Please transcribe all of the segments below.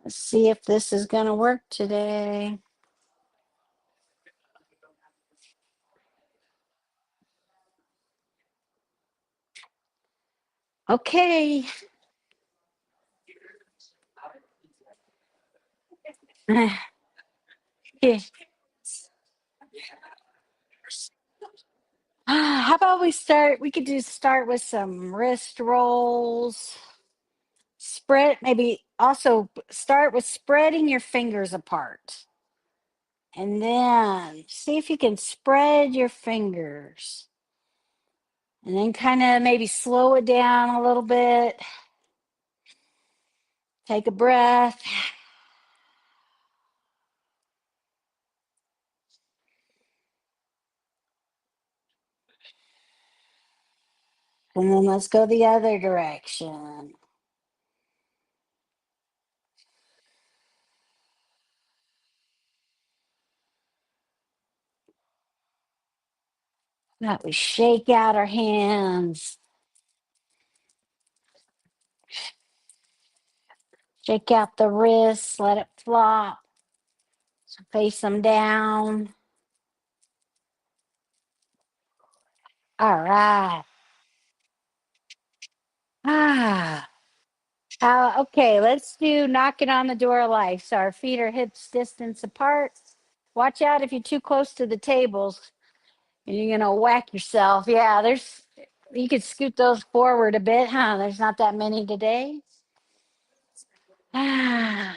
Let's see if this is going to work today. Okay. Yeah. How about we start? We could start with some wrist rolls. Spread, maybe also start with spreading your fingers apart. And then see if you can spread your fingers. And then kind of maybe slow it down a little bit. Take a breath. And then let's go the other direction. Now we shake out our hands. Shake out the wrists. Let it flop. Face them down. All right. Ah. Okay, let's do knocking on the door of life. So our feet are hips distance apart. Watch out if you're too close to the tables and you're gonna whack yourself. Yeah, you could scoot those forward a bit, huh? There's not that many today. Ah.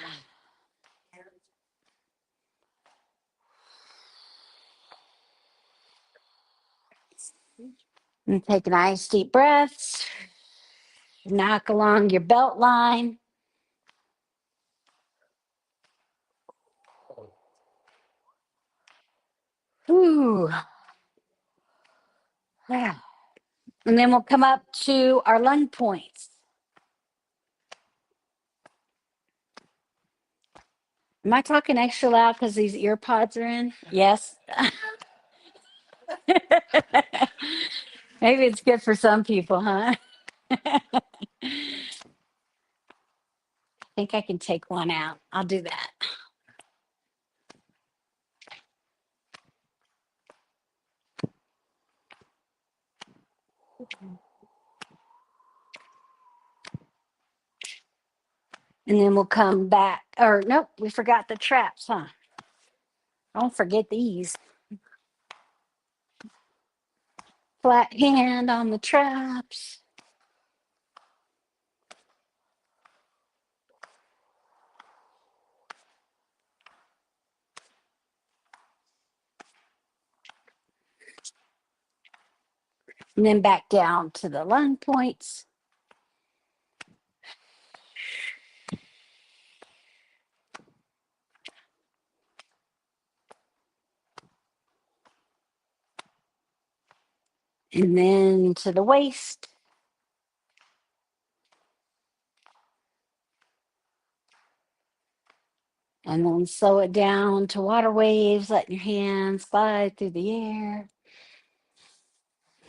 And take nice deep breaths. Knock along your belt line. Ooh. Yeah. And then we'll come up to our lung points. Am I talking extra loud because these ear pods are in? Yes. Maybe it's good for some people, huh? I think I can take one out. I'll do that. And then we'll come back. Or nope, we forgot the traps, huh? Don't forget these. Flat hand on the traps. And then back down to the lung points. And then to the waist. And then slow it down to water waves, letting your hands glide through the air.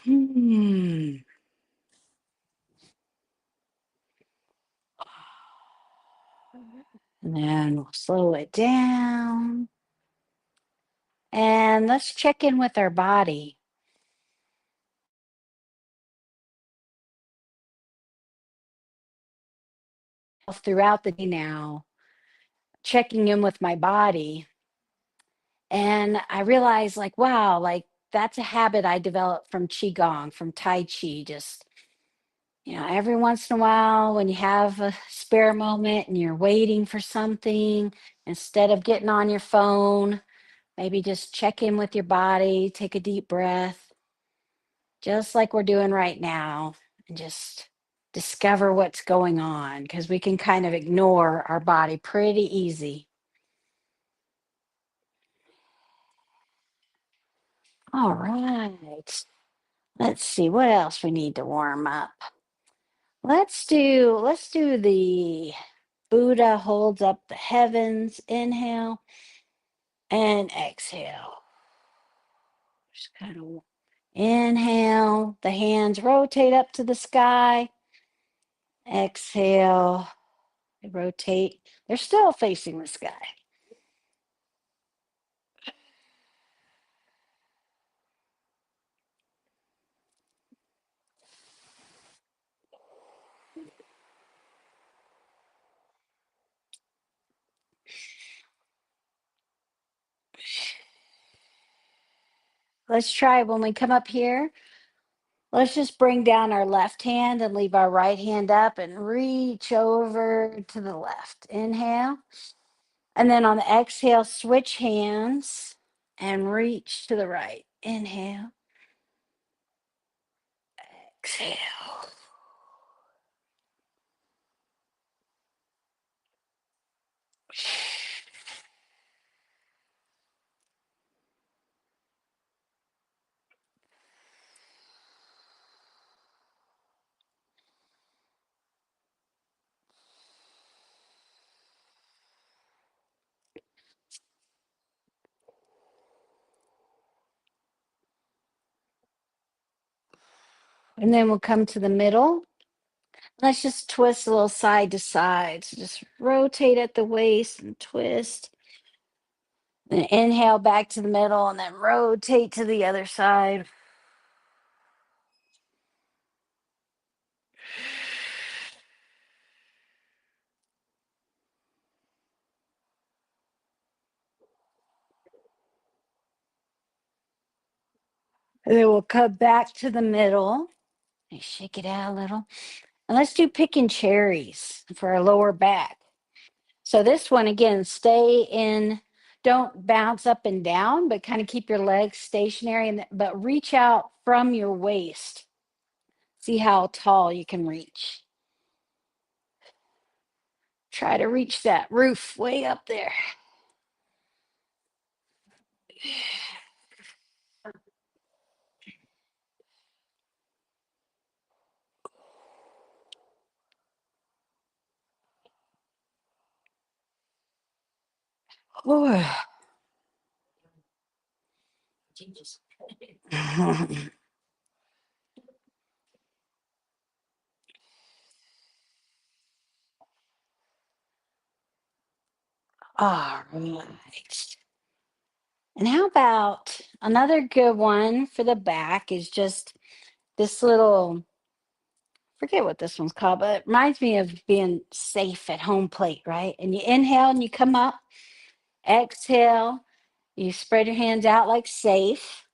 Hmm. And then we'll slow it down. And let's check in with our body. Throughout the day now, checking in with my body. And I realized, like, wow, like that's a habit I developed from Qigong, from Tai Chi. Just, every once in a while when you have a spare moment and you're waiting for something, instead of getting on your phone, maybe just check in with your body, take a deep breath, just like we're doing right now, and just discover what's going on because we can kind of ignore our body pretty easy. All right. Let's see what else we need to warm up. Let's do the Buddha holds up the heavens. Inhale and exhale. Just kind of inhale, the hands rotate up to the sky. Exhale, They rotate. They're still facing the sky. Let's try when we come up here. Let's just bring down our left hand and leave our right hand up and reach over to the left. Inhale. And then on the exhale, switch hands and reach to the right. Inhale. Exhale. And then we'll come to the middle. Let's just twist a little side to side. So just rotate at the waist and twist. Then inhale back to the middle and then rotate to the other side. And then we'll come back to the middle and shake it out a little. And let's do picking cherries for our lower back. So this one, again, stay in, don't bounce up and down, but kind of keep your legs stationary, but reach out from your waist. See how tall you can reach. Try to reach that roof way up there. All right. And how about another good one for the back is just this little, forget what this one's called, but it reminds me of being safe at home plate, right? And you inhale and you come up, exhale, you spread your hands out like safe.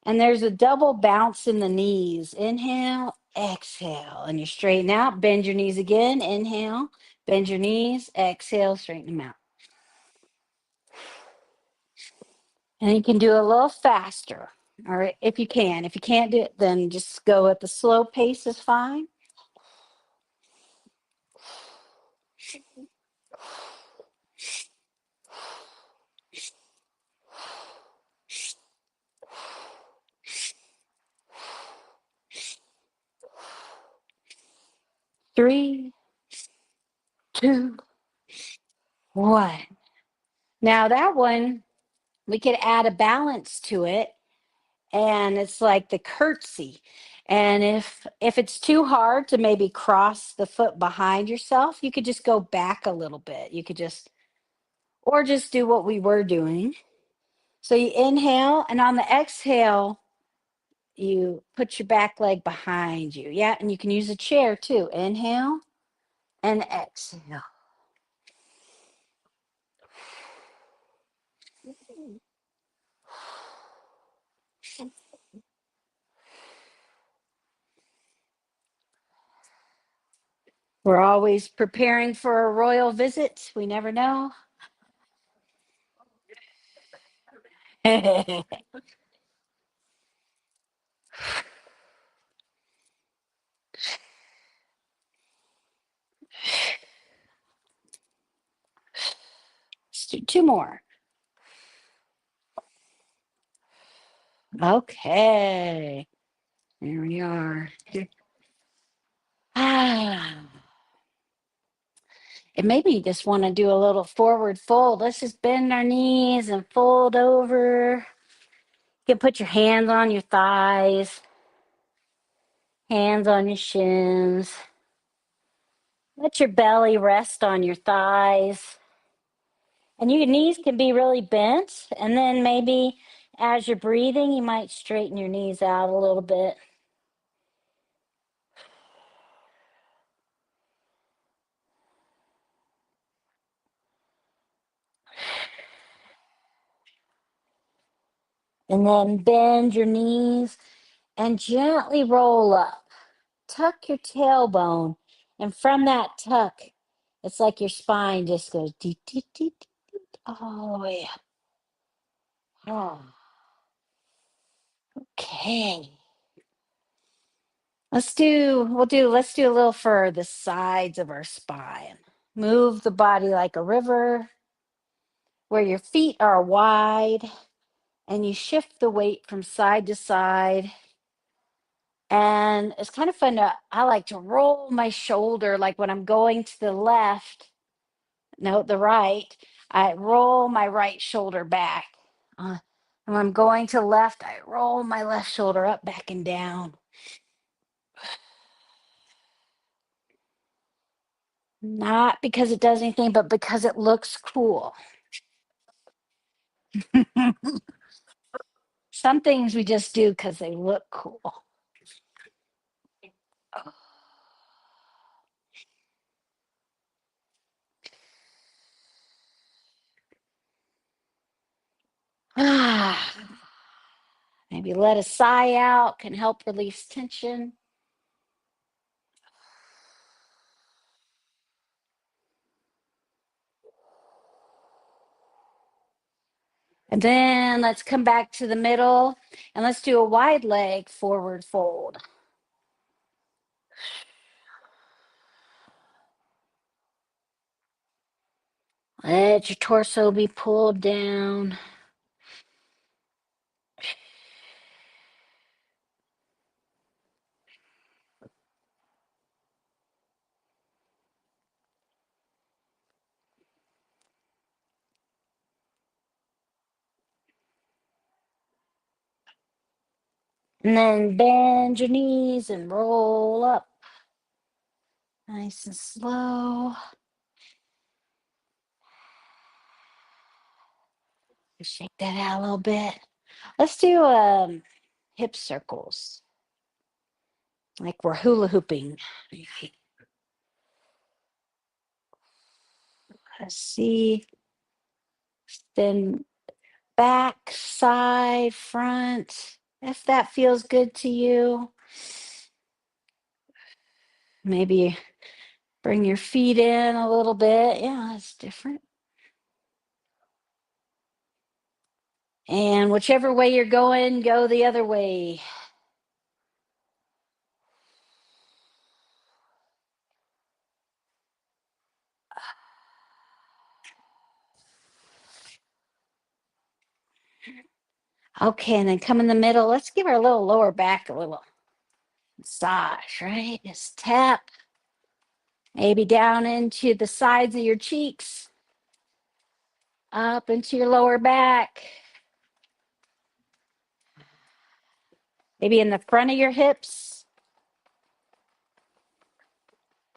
And there's a double bounce in the knees. Inhale, exhale, and you straighten out. Bend your knees again. Inhale, bend your knees, exhale, straighten them out. And you can do a little faster, or if you can. If you can't do it, then just go at the slow pace is fine. Three, two, one. Now that one, we could add a balance to it, and it's like the curtsy. And if it's too hard to maybe cross the foot behind yourself, you could just go back a little bit. You could just, or just do what we were doing. So you inhale, and on the exhale, you put your back leg behind you. Yeah, and you can use a chair too. Inhale and exhale. We're always preparing for a royal visit. We never know. Let's do two more. Okay. There we are. Ah. And maybe you just want to do a little forward fold. Let's just bend our knees and fold over. You can put your hands on your thighs, hands on your shins. Let your belly rest on your thighs. And your knees can be really bent. And then maybe as you're breathing, you might straighten your knees out a little bit. And then bend your knees and gently roll up. Tuck your tailbone. And from that tuck, it's like your spine just goes deep, deep, deep, deep, deep, all the way up. Oh, okay. Let's do a little for the sides of our spine. Move the body like a river where your feet are wide and you shift the weight from side to side. And it's kind of fun I like to roll my shoulder, like when I'm going to the left, no, the right, I roll my right shoulder back. And when I'm going to left, I roll my left shoulder up, back, and down. Not because it does anything, but because it looks cool. Some things we just do because they look cool. Ah, maybe let a sigh out can help release tension. And then let's come back to the middle and let's do a wide leg forward fold. Let your torso be pulled down. And then bend your knees and roll up. Nice and slow. Shake that out a little bit. Let's do hip circles, like we're hula hooping. Let's see. Then back, side, front, if that feels good to you. Maybe bring your feet in a little bit. Yeah, that's different. And whichever way you're going, go the other way. Okay, and then come in the middle. Let's give our little lower back a little massage, right? Just tap maybe down into the sides of your cheeks, up into your lower back, maybe in the front of your hips,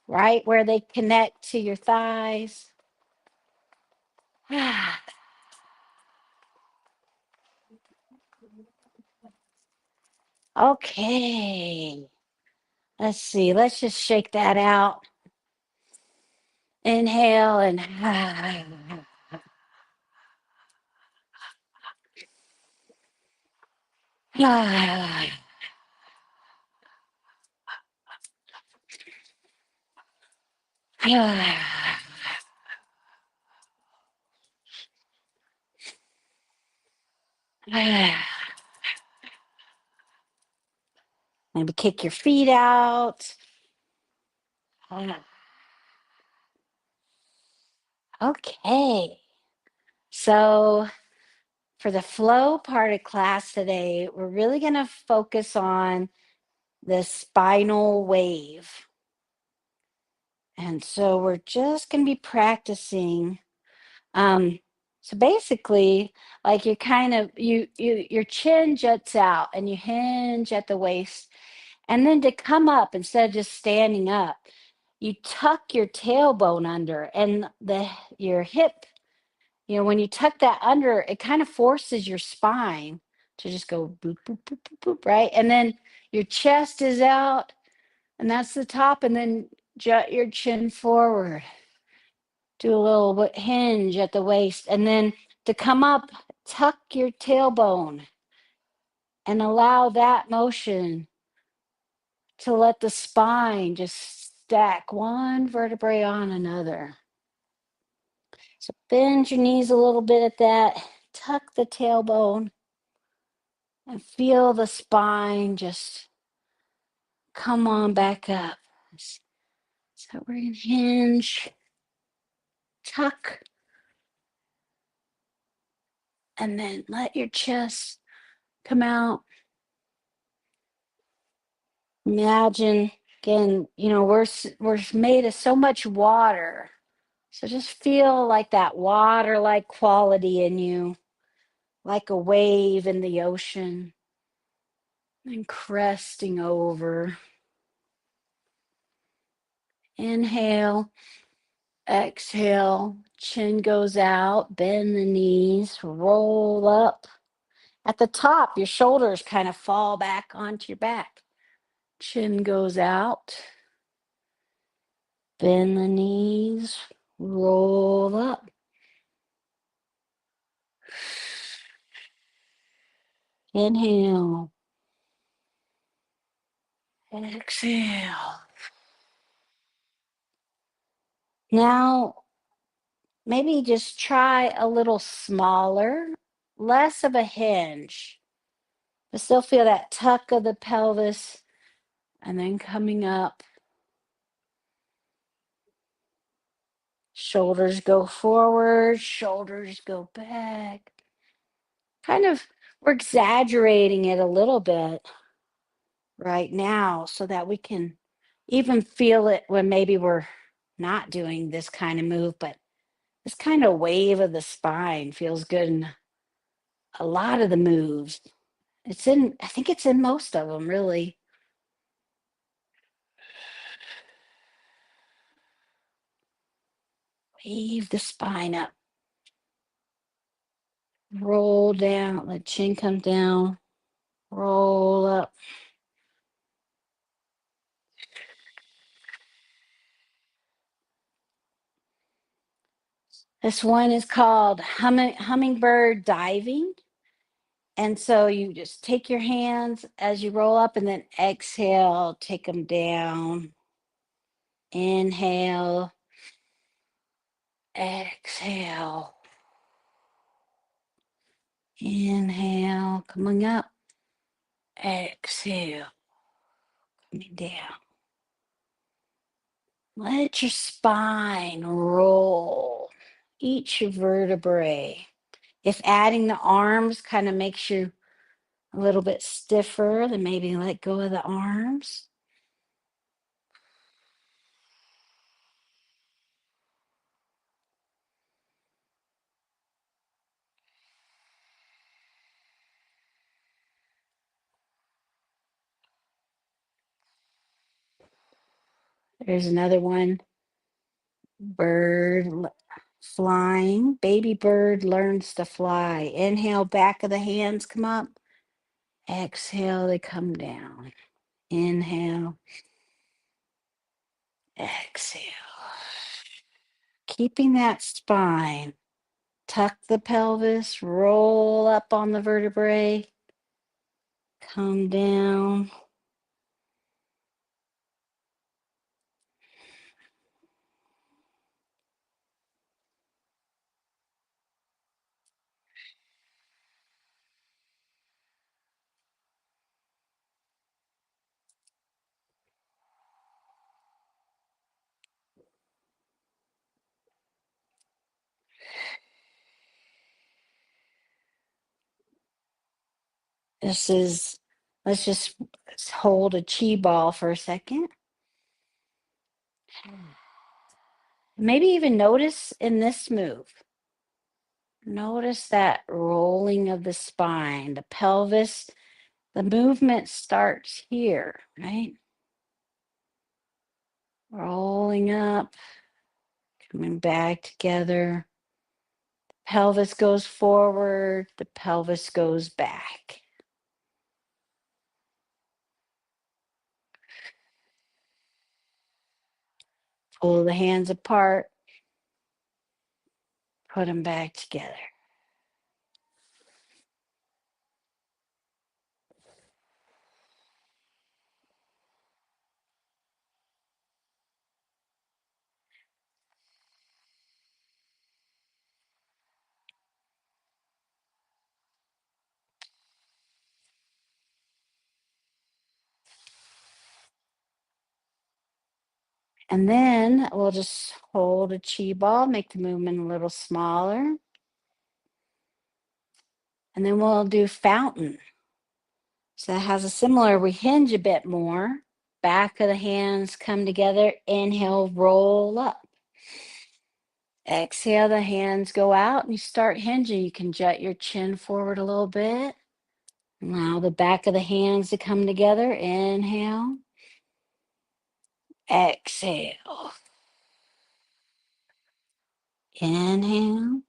right where they connect to your thighs. Okay. Let's see. Let's just shake that out. Inhale and maybe kick your feet out. Okay. So for the flow part of class today, we're really going to focus on the spinal wave. And so we're just going to be practicing. So basically, like you kind of your chin juts out and you hinge at the waist, and then to come up instead of just standing up, you tuck your tailbone under and your hip, when you tuck that under, it kind of forces your spine to just go boop, boop, boop, boop, boop, right? And then your chest is out, and that's the top, and then jut your chin forward. Do a little hinge at the waist, and then to come up, tuck your tailbone and allow that motion to let the spine just stack one vertebrae on another. So bend your knees a little bit at that, tuck the tailbone, and feel the spine just come on back up. So we're going to hinge, tuck, and then let your chest come out. Imagine again, we're made of so much water. So just feel like that water-like quality in you, like a wave in the ocean, and cresting over. Inhale, exhale, chin goes out, bend the knees, roll up. At the top, your shoulders kind of fall back onto your back. Chin goes out, bend the knees, roll up. Inhale, exhale. Now, maybe just try a little smaller, less of a hinge, but still feel that tuck of the pelvis and then coming up. Shoulders go forward, shoulders go back. We're exaggerating it a little bit right now so that we can even feel it when maybe we're not doing this kind of move, but this kind of wave of the spine feels good in a lot of the moves. I think it's in most of them, really. Wave the spine up. Roll down, let chin come down. Roll up. This one is called hummingbird diving. And so you just take your hands as you roll up and then exhale, take them down. Inhale, exhale. Inhale, coming up. Exhale, coming down. Let your spine roll each vertebrae. If adding the arms kind of makes you a little bit stiffer, then maybe let go of the arms. There's another one. Flying. Baby bird learns to fly. Inhale, back of the hands come up. Exhale, they come down. Inhale, exhale. Keeping that spine. Tuck the pelvis, roll up on the vertebrae, come down. Let's just hold a chi ball for a second. Maybe even notice in this move, notice that rolling of the spine, the pelvis, the movement starts here, right? rolling up, coming back together. Pelvis goes forward, the pelvis goes back. Pull the hands apart, put them back together. And then we'll just hold a chi ball, make the movement a little smaller. And then we'll do fountain. So that has a similar, we hinge a bit more. Back of the hands come together. Inhale, roll up. Exhale, the hands go out and you start hinging. You can jut your chin forward a little bit. Allow the back of the hands to come together. Inhale. Exhale. Inhale.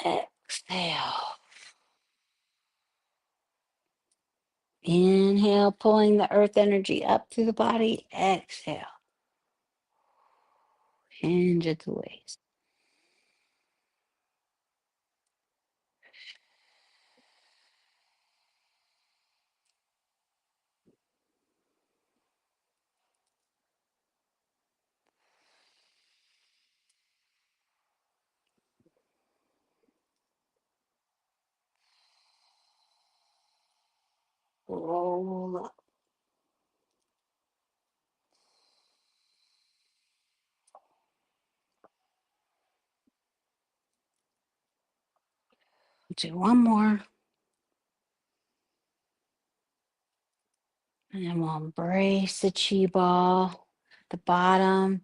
Exhale. Inhale, pulling the earth energy up through the body. Exhale. Hinge at the waist. Roll up. Do one more. And then we'll embrace the chi ball at the bottom.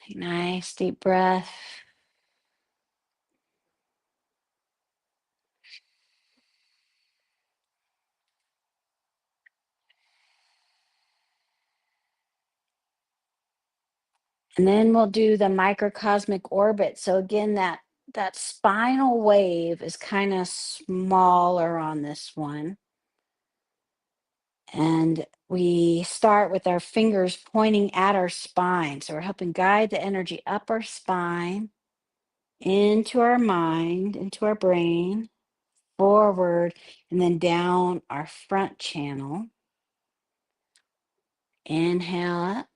Take a nice deep breath. And then we'll do the microcosmic orbit. So again, that spinal wave is kind of smaller on this one. And we start with our fingers pointing at our spine. So we're helping guide the energy up our spine, into our mind, into our brain, forward, and then down our front channel. Inhale up.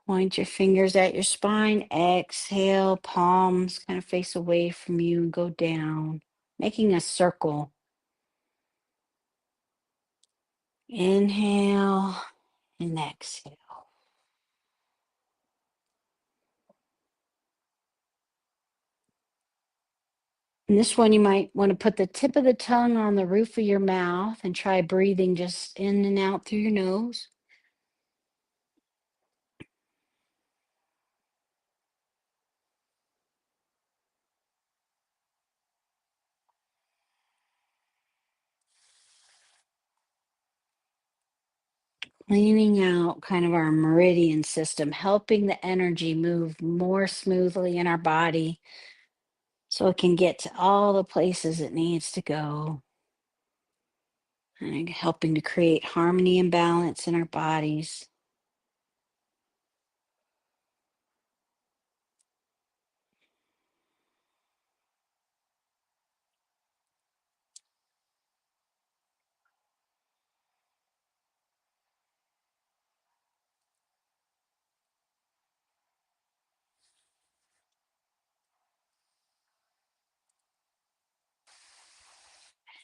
Point your fingers at your spine. Exhale, palms kind of face away from you and go down, making a circle. Inhale and exhale. And this one, you might want to put the tip of the tongue on the roof of your mouth and try breathing just in and out through your nose. Cleaning out kind of our meridian system, helping the energy move more smoothly in our body so it can get to all the places it needs to go. And helping to create harmony and balance in our bodies.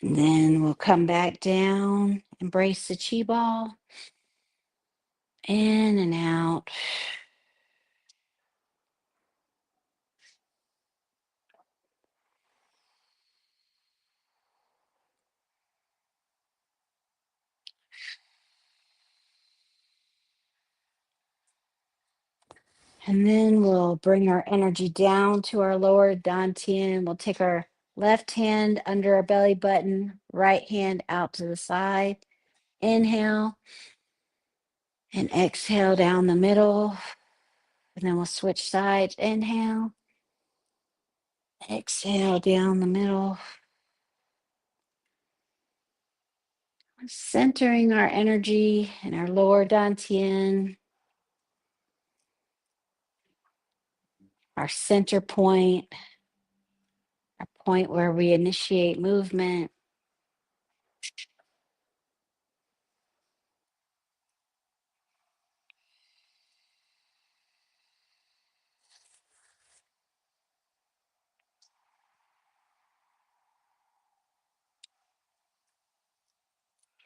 And then we'll come back down, embrace the chi ball, in and out. And then we'll bring our energy down to our lower dantian. We'll take our left hand under our belly button, right hand out to the side. Inhale. And exhale down the middle. And then we'll switch sides. Inhale. Exhale down the middle. Centering our energy in our lower dantian, our center point, our point where we initiate movement.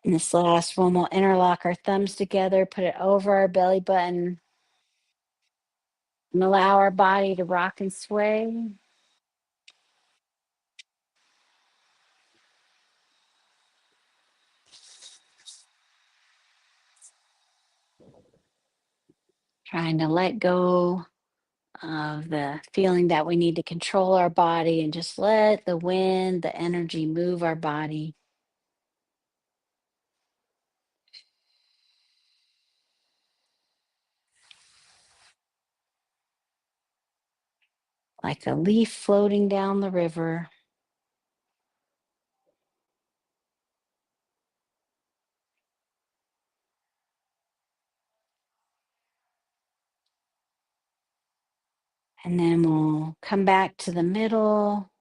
And this last one, we'll interlock our thumbs together, put it over our belly button, and allow our body to rock and sway. Trying to let go of the feeling that we need to control our body and just let the wind, the energy move our body. Like a leaf floating down the river. And then we'll come back to the middle.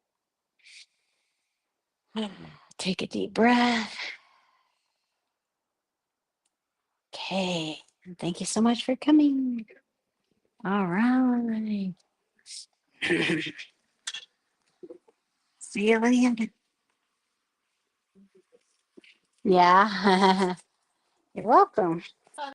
Take a deep breath. Okay. And thank you so much for coming. All right. See you later. Yeah. You're welcome.